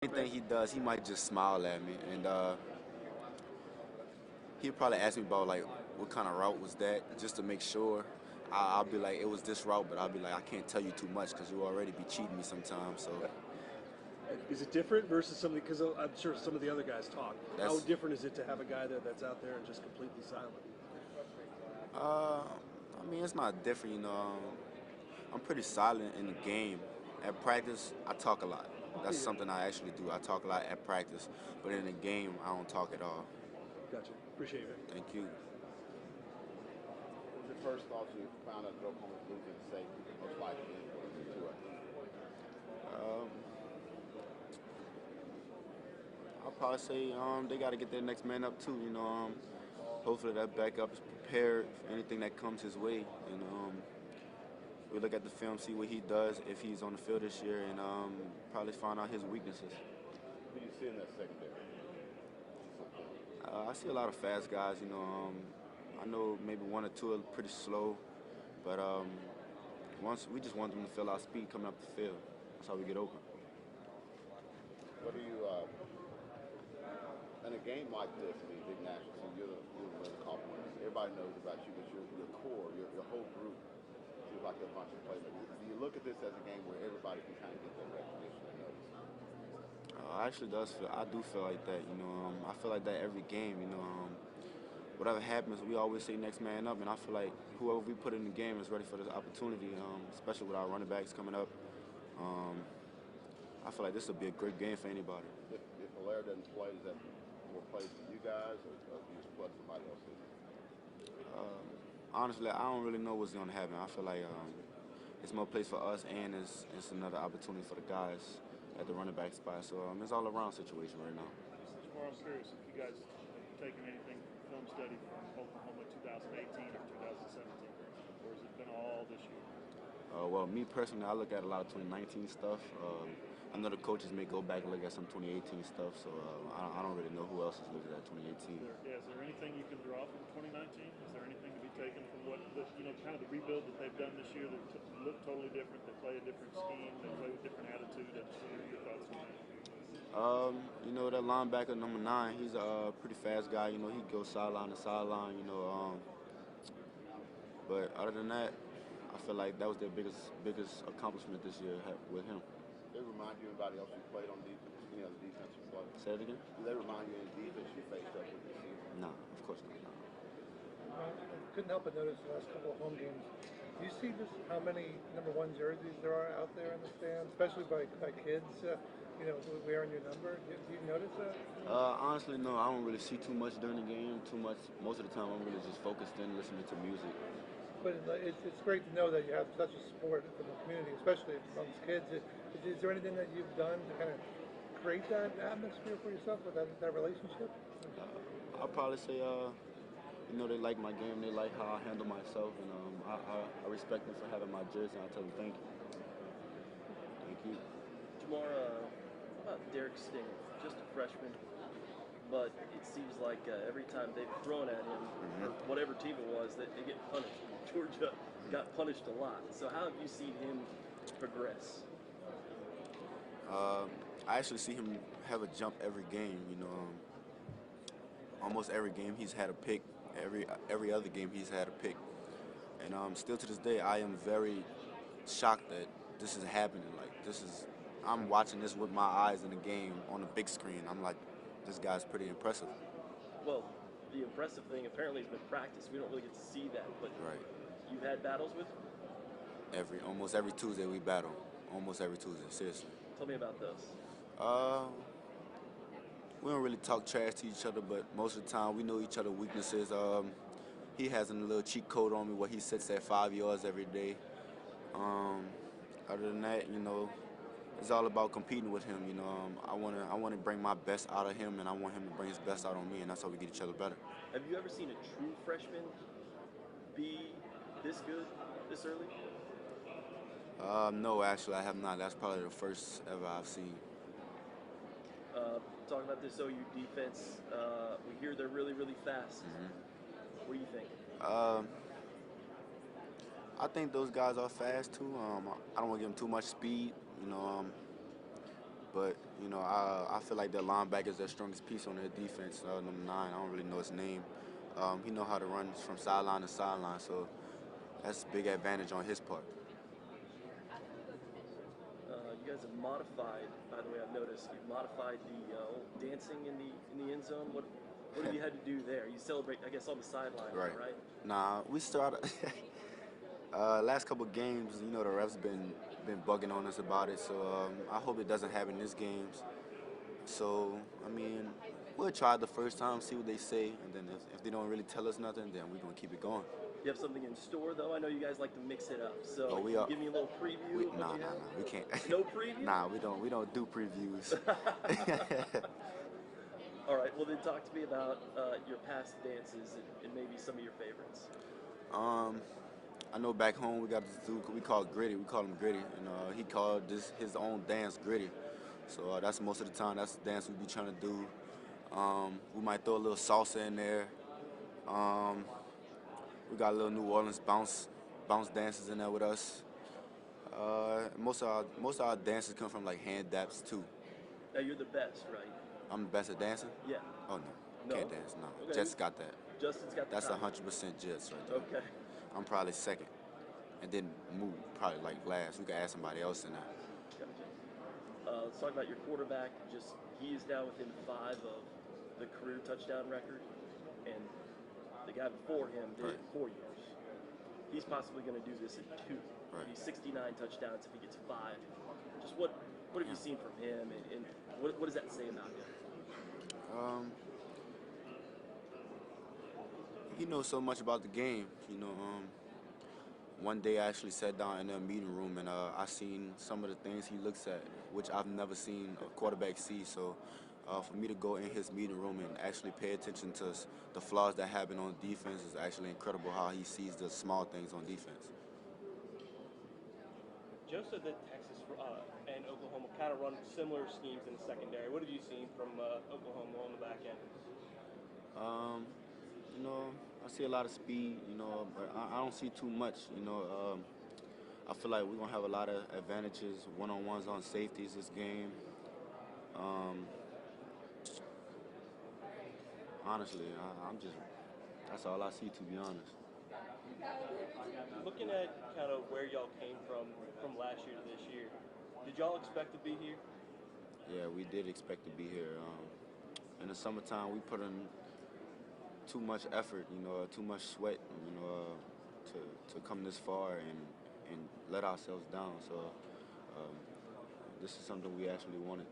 Anything he does, he might just smile at me, and he'll probably ask me about like what kind of route was that, just to make sure. I'll be like, it was this route, but I'll be like, I can't tell you too much because you already be cheating me sometimes. So Is it different versus something? Because I'm sure some of the other guys talk. How that's, different is it to have a guy there that's out there and just completely silent? uh, I mean, it's not different, you know. I'm pretty silent in the game. At practice, I talk a lot. That's Yeah, something I actually do. I talk a lot at practice, but in the game, I don't talk at all. gotcha. Appreciate it. Thank you. What was your first thoughts when you found out that Oklahoma was losing safety, most likely to it? Um, I'll probably say they got to get their next man up too. Hopefully that backup is prepared for anything that comes his way. We look at the film, see what he does if he's on the field this year, and probably find out his weaknesses. Who do you see in that secondary? I see a lot of fast guys. I know maybe one or two are pretty slow, but once we just want them to feel our speed coming up the field. That's how we get open. What do you, in a game like this, I mean, big national team, you're the compliment. Everybody knows about you, but your core, your whole group seems like a bunch of playmakers. Do you look at this as a game where everybody can kind of get that recognition and notice? I do feel like that. I feel like that every game. Whatever happens, we always say next man up, and I feel like whoever we put in the game is ready for this opportunity, especially with our running backs coming up. Um, I feel like this will be a great game for anybody. If Hilaire doesn't play, is that more plays for you guys, or do you just plug somebody else in? Honestly, I don't really know what's going to happen. I feel like it's more place for us, and it's another opportunity for the guys at the running back spot. So it's all around situation right now. Tomorrow, I'm curious if you guys have taken anything film study from Oklahoma 2018 or 2017, or has it been all this year? Well, me personally, I look at a lot of 2019 stuff. I know the coaches may go back and look at some 2018 stuff, so I don't really know who else is looking at 2018. Is there anything you can draw from 2019? Is there anything to be taken from what kind of the rebuild that they've done this year that look totally different? They play a different scheme. They play with different attitude. And what are your thoughts on that? That linebacker number 9, he's a pretty fast guy. He goes sideline to sideline. But other than that, I feel like that was their biggest accomplishment this year with him. Do they remind you of anybody else you played on defense, the defensive play? Say it again? Do they remind you of any defense you faced up with this season? No, of course not. No. Couldn't help but notice the last couple of home games. Do you see just how many number 1 jerseys there are out there in the stands, especially by kids? Wearing your number. Do you notice that? Honestly, no. I don't really see too much during the game. Too much. Most of the time, I'm really just focused in listening to music. But it's great to know that you have such a support from the community, especially amongst kids. Is there anything that you've done to kind of create that atmosphere for yourself with that relationship? I'll probably say, they like my game. They like how I handle myself, and I respect them for having my jersey. And I tell them thank you. Thank you. Jamar, how about Derek Stinger? Just a freshman, but it seems like every time they've thrown at him, or whatever team it was, that they get punished. Georgia got punished a lot. So how have you seen him progress? I actually see him have a jump every game. Almost every game he's had a pick. Every other game he's had a pick. And still to this day, I am very shocked that this is happening. I'm watching this with my eyes in the game on the big screen. I'm like, this guy's pretty impressive. Well, the impressive thing apparently has been practice. We don't really get to see that, but Right. you've had battles with him? Almost every Tuesday we battle. Almost every Tuesday, seriously. Tell me about those. Uh, we don't really talk trash to each other, but most of the time we know each other's weaknesses. He has a little cheat code on me where he sits at 5 yards every day. Other than that, it's all about competing with him. I wanna bring my best out of him, and I want him to bring his best out on me, and that's how we get each other better. Have you ever seen a true freshman be this good this early? No, actually, I have not. That's probably the first ever I've seen. Talking about this OU defense, we hear they're really, really fast. What do you think? Um, I think those guys are fast too. I don't want to give them too much speed. But you know, I feel like their linebacker is their strongest piece on their defense. Number 9, I don't really know his name. He know how to run from sideline to sideline, so that's a big advantage on his part. You guys have modified, by the way, I've noticed you've modified the dancing in the end zone. What have you had to do there? You celebrate, I guess, on the sideline, right? Nah, we started last couple games. You know, the refs been bugging on us about it, so I hope it doesn't happen in this games. So I mean, we'll try the first time, see what they say, and then if they don't really tell us nothing, then we're gonna keep it going. You have something in store, though. I know you guys like to mix it up. So Oh, can you give me a little preview of what you have? We can't. No preview? Nah, we don't do previews. All right. Well, then talk to me about your past dances and maybe some of your favorites. I know back home we got this dude we call Gritty. We call him Gritty, and he called his own dance Gritty. So that's most of the time. That's the dance we be trying to do. We might throw a little salsa in there. We got a little New Orleans bounce dances in there with us. Most of our dances come from like hand daps too. Now you're the best, right? I'm the best at dancing. Yeah. Oh no, can't dance. No, Okay. Jets got that. Justin's got the That's time. 100% Jets right there. Okay. I'm probably second, and then move probably like last. We could add somebody else in there. Gotcha. Let's talk about your quarterback. Just he is now within 5 of the career touchdown record, and the guy before him did it in 4 years. He's possibly going to do this in 2. Right. He's 69 touchdowns if he gets 5. Just what have you seen from him, and what does that say about him? He knows so much about the game. You know, one day I actually sat down in a meeting room and I seen some of the things he looks at, which I've never seen a quarterback see. So for me to go in his meeting room and actually pay attention to the flaws that happen on defense is actually incredible how he sees the small things on defense. Joe said that Texas and Oklahoma kind of run similar schemes in the secondary. What have you seen from Oklahoma on the back end? You know, I see a lot of speed, you know, but I don't see too much, you know. I feel like we're going to have a lot of advantages, one-on-ones on safeties this game. Honestly, that's all I see, to be honest. Looking at kind of where y'all came from last year to this year, did y'all expect to be here? Yeah, we did expect to be here. In the summertime, we put in too much effort, you know, too much sweat, you know, to come this far and let ourselves down. So this is something we actually wanted.